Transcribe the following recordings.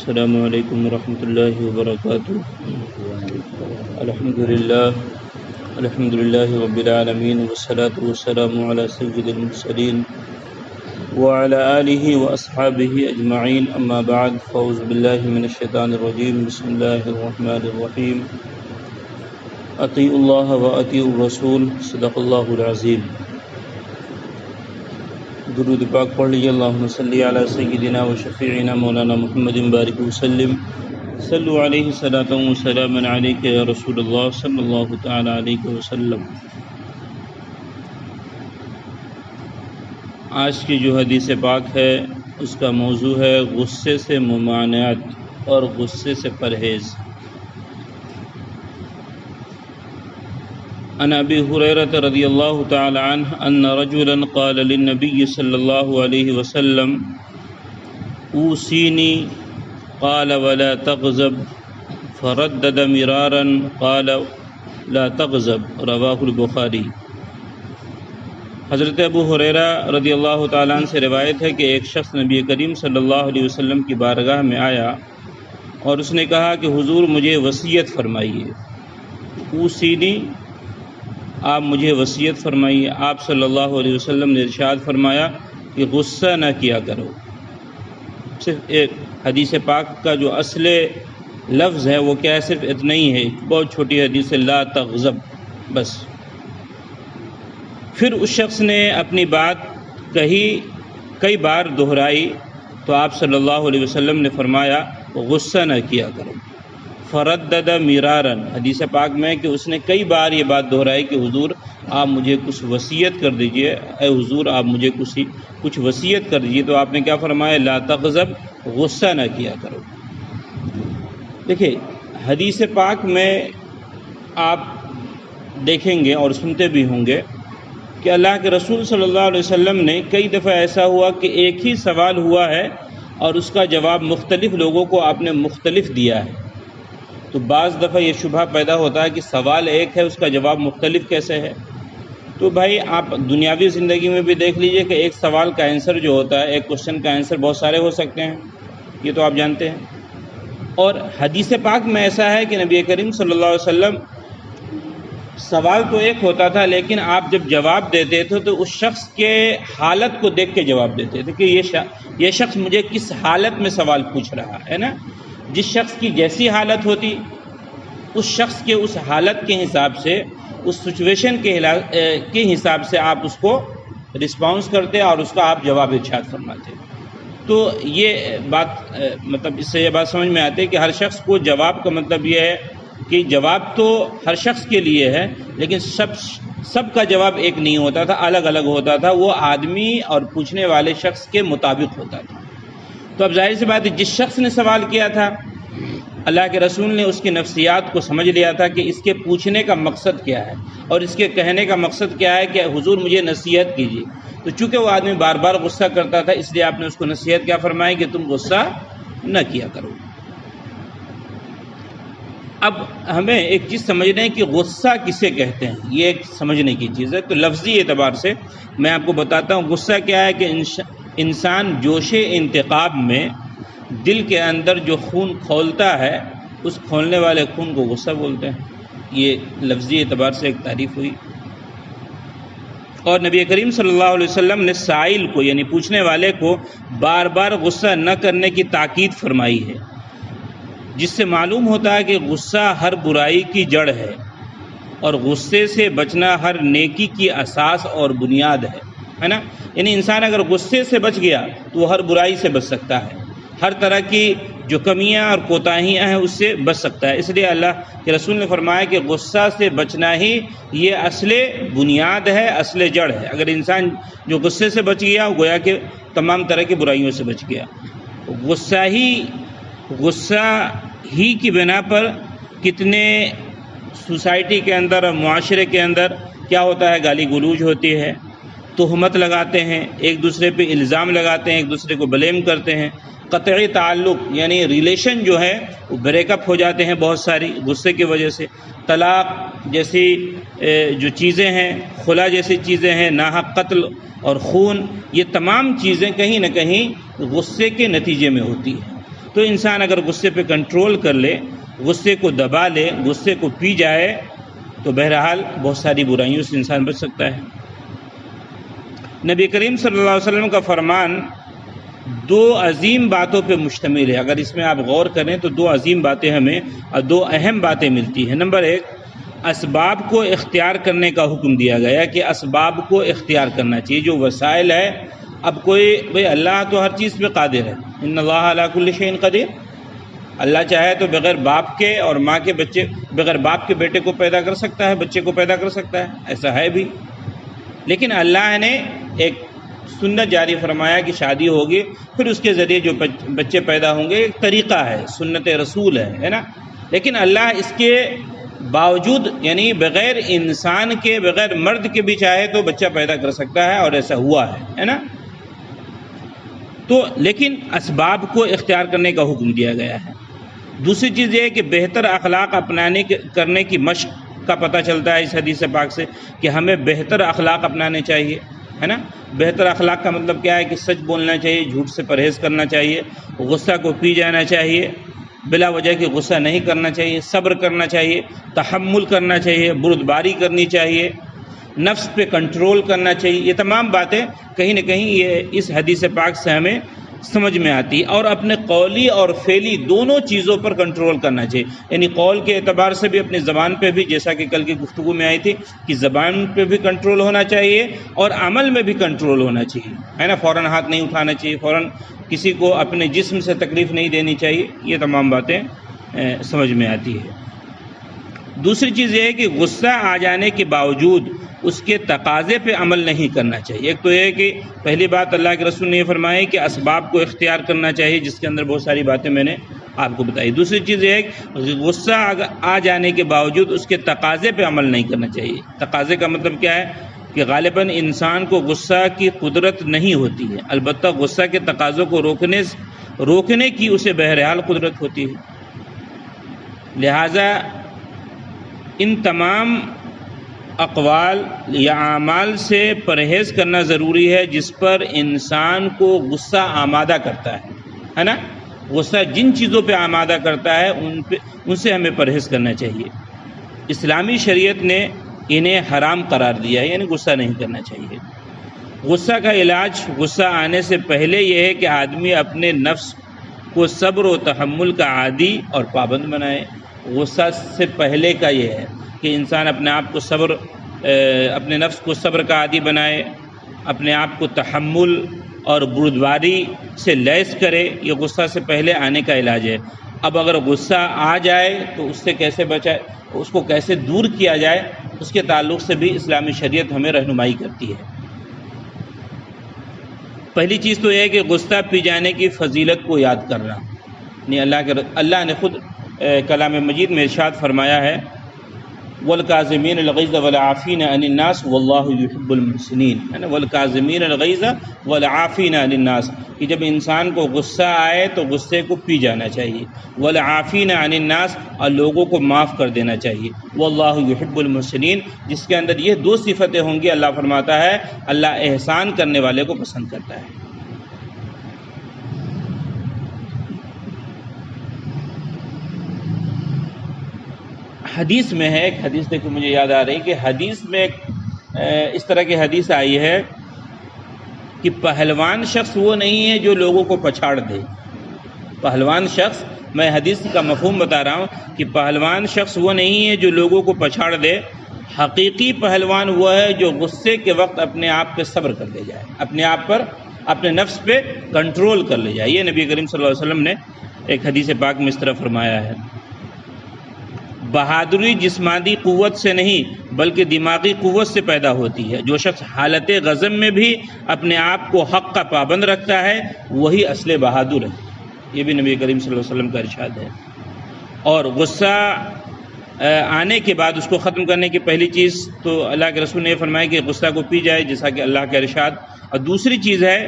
السلام علیکم ورحمۃ اللہ وبرکاتہ۔ الحمد للہ رب العالمین والصلاة والسلام علی سید المرسلین وعلی آلہ واصحابہ اجمعین، اما بعد، فاعوذ باللہ من الشیطان الرجیم، بسم اللہ الرحمن الرحیم، اطیعوا اللہ واطیعوا الرسول، صدق اللہ العظیم۔ درود پاک پڑھ لیجیے۔ اللہم صلی علی سیدنا و شفیعنا مولانا محمد بارک وسلم، صلو علیہ صلاۃ و سلام علیک یا رسول اللہ صلی اللہ تعالی علیہ وسلم۔ آج کی جو حدیث پاک ہے اس کا موضوع ہے غصے سے ممانعت اور غصے سے پرہیز۔ عن ابی ہریرہ رضی اللہ تعالی عنہ ان رجلا قال للنبی صلی اللہ علیہ وسلم اوصینی قال ولا تغضب فردد مرارا قال لا تغضب، رواہ البخاری۔ حضرت ابو ہریرہ رضی اللہ تعالیٰ عنہ سے روایت ہے کہ ایک شخص نبی کریم صلی اللہ علیہ وسلم کی بارگاہ میں آیا اور اس نے کہا کہ حضور مجھے وصیت فرمائیے۔ اوصینی، آپ مجھے وصیت فرمائیے۔ آپ صلی اللہ علیہ وسلم نے ارشاد فرمایا کہ غصہ نہ کیا کرو۔ صرف ایک حدیث پاک کا جو اصل لفظ ہے وہ کیا ہے؟ صرف اتنا ہی ہے، بہت چھوٹی حدیث ہے، لا تغضب، بس۔ پھر اس شخص نے اپنی بات کئی بار دہرائی تو آپ صلی اللہ علیہ وسلم نے فرمایا غصہ نہ کیا کرو۔ فردد مرارن، حدیث پاک میں کہ اس نے کئی بار یہ بات دہرائی کہ حضور آپ مجھے کچھ وصیت کر دیجئے، اے حضور آپ مجھے کچھ وصیت کر دیجئے، تو آپ نے کیا فرمایا؟ لا تغضب، غصہ نہ کیا کرو۔ دیکھیں حدیث پاک میں آپ دیکھیں گے اور سنتے بھی ہوں گے کہ اللہ کے رسول صلی اللہ علیہ وسلم نے کئی دفعہ ایسا ہوا کہ ایک ہی سوال ہوا ہے اور اس کا جواب مختلف لوگوں کو آپ نے مختلف دیا ہے۔ تو بعض دفعہ یہ شبہ پیدا ہوتا ہے کہ سوال ایک ہے، اس کا جواب مختلف کیسے ہے؟ تو بھائی آپ دنیاوی زندگی میں بھی دیکھ لیجئے کہ ایک سوال کا آنسر جو ہوتا ہے، ایک کوشچن کا آنسر بہت سارے ہو سکتے ہیں، یہ تو آپ جانتے ہیں۔ اور حدیث پاک میں ایسا ہے کہ نبی کریم صلی اللہ علیہ وسلم سوال تو ایک ہوتا تھا، لیکن آپ جب جواب دیتے تھے تو اس شخص کے حالت کو دیکھ کے جواب دیتے تھے کہ یہ شخص مجھے کس حالت میں سوال پوچھ رہا ہے نا۔ جس شخص کی جیسی حالت ہوتی اس شخص کے اس حالت کے حساب سے، اس سچویشن کے حساب سے آپ اس کو رسپانس کرتے اور اس کا آپ جواب ارشاد فرماتے۔ تو یہ بات مطلب اس سے یہ بات سمجھ میں آتی ہے کہ ہر شخص کو جواب کا مطلب یہ ہے کہ جواب تو ہر شخص کے لیے ہے، لیکن سب کا جواب ایک نہیں ہوتا تھا، الگ الگ ہوتا تھا، وہ آدمی اور پوچھنے والے شخص کے مطابق ہوتا تھا۔ تو اب ظاہر سی بات ہے جس شخص نے سوال کیا تھا اللہ کے رسول نے اس کی نفسیات کو سمجھ لیا تھا کہ اس کے پوچھنے کا مقصد کیا ہے اور اس کے کہنے کا مقصد کیا ہے کہ حضور مجھے نصیحت کیجیے۔ تو چونکہ وہ آدمی بار بار غصہ کرتا تھا، اس لیے آپ نے اس کو نصیحت کیا فرمائی کہ تم غصہ نہ کیا کرو۔ اب ہمیں ایک چیز سمجھنا ہے کہ غصہ کسے کہتے ہیں، یہ ایک سمجھنے کی چیز ہے۔ تو لفظی اعتبار سے میں آپ کو بتاتا ہوں غصہ کیا ہے کہ انسان جوش انتقام میں دل کے اندر جو خون کھولتا ہے، اس کھولنے والے خون کو غصہ بولتے ہیں۔ یہ لفظی اعتبار سے ایک تعریف ہوئی۔ اور نبی کریم صلی اللہ علیہ وسلم نے سائل کو یعنی پوچھنے والے کو بار بار غصہ نہ کرنے کی تاکید فرمائی ہے، جس سے معلوم ہوتا ہے کہ غصہ ہر برائی کی جڑ ہے اور غصے سے بچنا ہر نیکی کی اساس اور بنیاد ہے نا۔ یعنی انسان اگر غصے سے بچ گیا تو وہ ہر برائی سے بچ سکتا ہے، ہر طرح کی جو کمیاں اور کوتاہیاں ہیں اس سے بچ سکتا ہے۔ اس لیے اللہ کے رسول نے فرمایا کہ غصہ سے بچنا ہی یہ اصل بنیاد ہے، اصل جڑ ہے۔ اگر انسان جو غصے سے بچ گیا گویا کہ تمام طرح کی برائیوں سے بچ گیا۔ غصہ ہی کی بنا پر کتنے سوسائٹی کے اندر اور معاشرے کے اندر کیا ہوتا ہے؟ گالی گلوچ ہوتی ہے، تہمت لگاتے ہیں، ایک دوسرے پہ الزام لگاتے ہیں، ایک دوسرے کو بلیم کرتے ہیں، قطعی تعلق یعنی ریلیشن جو ہے وہ بریک اپ ہو جاتے ہیں بہت ساری غصے کی وجہ سے۔ طلاق جیسی جو چیزیں ہیں، خلا جیسی چیزیں ہیں، ناحق قتل اور خون، یہ تمام چیزیں کہیں نہ کہیں غصے کے نتیجے میں ہوتی ہیں۔ تو انسان اگر غصے پہ کنٹرول کر لے، غصے کو دبا لے، غصے کو پی جائے، تو بہرحال بہت ساری برائیوں سے انسان بچ سکتا ہے۔ نبی کریم صلی اللہ علیہ وسلم کا فرمان دو عظیم باتوں پہ مشتمل ہے۔ اگر اس میں آپ غور کریں تو دو عظیم باتیں ہمیں اور دو اہم باتیں ملتی ہیں۔ نمبر ایک، اسباب کو اختیار کرنے کا حکم دیا گیا کہ اسباب کو اختیار کرنا چاہیے، جو وسائل ہے۔ اب بھئی اللہ تو ہر چیز پہ قادر ہے، ان اللہ علی کل شیء قدیر۔ اللہ چاہے تو بغیر باپ کے اور ماں کے بچے، بغیر باپ کے بیٹے کو پیدا کر سکتا ہے، بچے کو پیدا کر سکتا ہے، ایسا ہے بھی۔ لیکن اللہ نے ایک سنت جاری فرمایا کہ شادی ہوگی، پھر اس کے ذریعے جو بچے پیدا ہوں گے، ایک طریقہ ہے، سنت رسول ہے نا۔ لیکن اللہ اس کے باوجود، یعنی بغیر انسان کے، بغیر مرد کے بھی چاہے تو بچہ پیدا کر سکتا ہے، اور ایسا ہوا ہے نا۔ تو لیکن اسباب کو اختیار کرنے کا حکم دیا گیا ہے۔ دوسری چیز یہ ہے کہ بہتر اخلاق کرنے کی مشق کا پتہ چلتا ہے اس حدیث پاک سے کہ ہمیں بہتر اخلاق اپنانے چاہیے، ہے نا۔ بہتر اخلاق کا مطلب کیا ہے کہ سچ بولنا چاہیے، جھوٹ سے پرہیز کرنا چاہیے، غصہ کو پی جانا چاہیے، بلا وجہ کہ غصہ نہیں کرنا چاہیے، صبر کرنا چاہیے، تحمل کرنا چاہیے، بردباری کرنی چاہیے، نفس پہ کنٹرول کرنا چاہیے۔ یہ تمام باتیں کہیں نہ کہیں یہ اس حدیث پاک سے ہمیں سمجھ میں آتی ہے۔ اور اپنے قولی اور فعلی دونوں چیزوں پر کنٹرول کرنا چاہیے، یعنی قول کے اعتبار سے بھی، اپنی زبان پہ بھی، جیسا کہ کل کی گفتگو میں آئی تھی کہ زبان پہ بھی کنٹرول ہونا چاہیے اور عمل میں بھی کنٹرول ہونا چاہیے، ہے نا۔ فوراً ہاتھ نہیں اٹھانا چاہیے، فوراً کسی کو اپنے جسم سے تکلیف نہیں دینی چاہیے۔ یہ تمام باتیں سمجھ میں آتی ہے۔ دوسری چیز یہ ہے کہ غصہ آ جانے کے باوجود اس کے تقاضے پہ عمل نہیں کرنا چاہیے۔ ایک تو یہ ہے کہ پہلی بات اللہ کے رسول نے یہ فرمایا کہ اسباب کو اختیار کرنا چاہیے، جس کے اندر بہت ساری باتیں میں نے آپ کو بتائی۔ دوسری چیز یہ ہے کہ غصہ آ جانے کے باوجود اس کے تقاضے پہ عمل نہیں کرنا چاہیے۔ تقاضے کا مطلب کیا ہے کہ غالباً انسان کو غصہ کی قدرت نہیں ہوتی ہے، البتہ غصہ کے تقاضوں کو روکنے کی اسے بہرحال قدرت ہوتی ہے۔ لہٰذا ان تمام اقوال یا اعمال سے پرہیز کرنا ضروری ہے جس پر انسان کو غصہ آمادہ کرتا ہے نا۔ غصہ جن چیزوں پہ آمادہ کرتا ہے ان سے ہمیں پرہیز کرنا چاہیے۔ اسلامی شریعت نے انہیں حرام قرار دیا ہے، یعنی غصہ نہیں کرنا چاہیے۔ غصہ کا علاج غصہ آنے سے پہلے یہ ہے کہ آدمی اپنے نفس کو صبر و تحمل کا عادی اور پابند بنائے۔ غصہ سے پہلے کا یہ ہے کہ انسان اپنے آپ کو اپنے نفس کو صبر کا عادی بنائے، اپنے آپ کو تحمل اور بردباری سے لیس کرے۔ یہ غصہ سے پہلے آنے کا علاج ہے۔ اب اگر غصہ آ جائے تو اس سے کیسے بچائے، اس کو کیسے دور کیا جائے، اس کے تعلق سے بھی اسلامی شریعت ہمیں رہنمائی کرتی ہے۔ پہلی چیز تو یہ ہے کہ غصہ پی جانے کی فضیلت کو یاد کرنا۔ اللہ نے خود کلام مجید میں ارشاد فرمایا ہے وَالْكَاظِمِينَ الْغَيْظَ وَالْعَافِينَ عَنِ النَّاسِ وَاللَّهُ يُحِبُّ الْمُحْسِنِينَ، ہے نا۔ وَالْكَاظِمِينَ الْغَيْظَ وَالْعَافِينَ عَنِ النَّاسِ، کہ جب انسان کو غصہ آئے تو غصے کو پی جانا چاہیے۔ وَالْعَافِينَ عَنِ النَّاسِ، اور لوگوں کو معاف کر دینا چاہیے۔ وَاللَّهُ يُحِبُّ الْمُحْسِنِينَ، جس کے اندر یہ دو صفتیں ہوں گی، اللہ فرماتا ہے اللہ احسان کرنے والے کو پسند کرتا ہے۔ حدیث میں ہے، ایک حدیث دیکھو مجھے یاد آ رہی کہ حدیث میں اس طرح کی حدیث آئی ہے کہ پہلوان شخص وہ نہیں ہے جو لوگوں کو پچھاڑ دے۔ پہلوان شخص، میں حدیث کا مفہوم بتا رہا ہوں کہ پہلوان شخص وہ نہیں ہے جو لوگوں کو پچھاڑ دے۔ حقیقی پہلوان وہ ہے جو غصے کے وقت اپنے آپ پہ صبر کر لے جائے، اپنے آپ پر، اپنے نفس پہ کنٹرول کر لے جائے۔ یہ نبی کریم صلی اللہ علیہ وسلم نے ایک حدیث پاک میں اس طرح فرمایا ہے۔ بہادری جسمانی قوت سے نہیں بلکہ دماغی قوت سے پیدا ہوتی ہے۔ جو شخص حالت غضب میں بھی اپنے آپ کو حق کا پابند رکھتا ہے وہی اصل بہادر ہے۔ یہ بھی نبی کریم صلی اللہ علیہ وسلم کا ارشاد ہے۔ اور غصہ آنے کے بعد اس کو ختم کرنے کی پہلی چیز تو اللہ کے رسول نے یہ فرمایا کہ غصہ کو پی جائے، جیسا کہ اللہ کا ارشاد۔ اور دوسری چیز ہے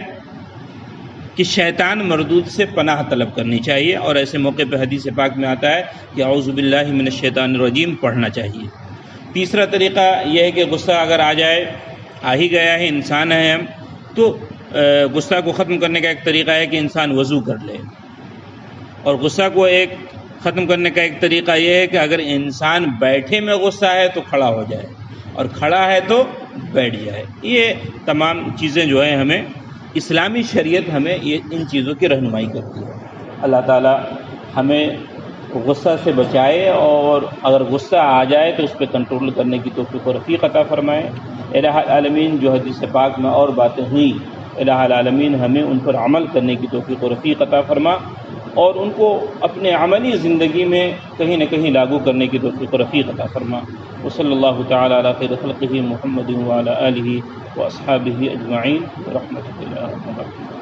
کہ شیطان مردود سے پناہ طلب کرنی چاہیے، اور ایسے موقع پہ حدیث پاک میں آتا ہے کہ اعوذ باللہ من الشیطان الرجیم پڑھنا چاہیے۔ تیسرا طریقہ یہ ہے کہ غصہ اگر آ جائے، آ ہی گیا ہے، انسان ہے ہم، تو غصہ کو ختم کرنے کا ایک طریقہ ہے کہ انسان وضو کر لے۔ اور غصہ کو ایک ختم کرنے کا ایک طریقہ یہ ہے کہ اگر انسان بیٹھے میں غصہ ہے تو کھڑا ہو جائے، اور کھڑا ہے تو بیٹھ جائے۔ یہ تمام چیزیں جو ہیں ہمیں اسلامی شریعت ہمیں ان چیزوں کی رہنمائی کرتی ہے۔ اللہ تعالی ہمیں غصہ سے بچائے، اور اگر غصہ آ جائے تو اس پہ کنٹرول کرنے کی توفیق و رفیق عطا فرمائے۔ الہ العالمین جو حدیث پاک میں اور باتیں ہوئیں، الہ العالمین ہمیں ان پر عمل کرنے کی توفیق و رفیق عطا فرما، اور ان کو اپنے عملی زندگی میں کہیں نہ کہیں لاگو کرنے کی توفیق و رفیق عطا فرما۔ وصلی اللہ تعالی علی خیر خلقہ محمد وعلی آلہ واصحابہ اجمعین برحمتہ اللہ۔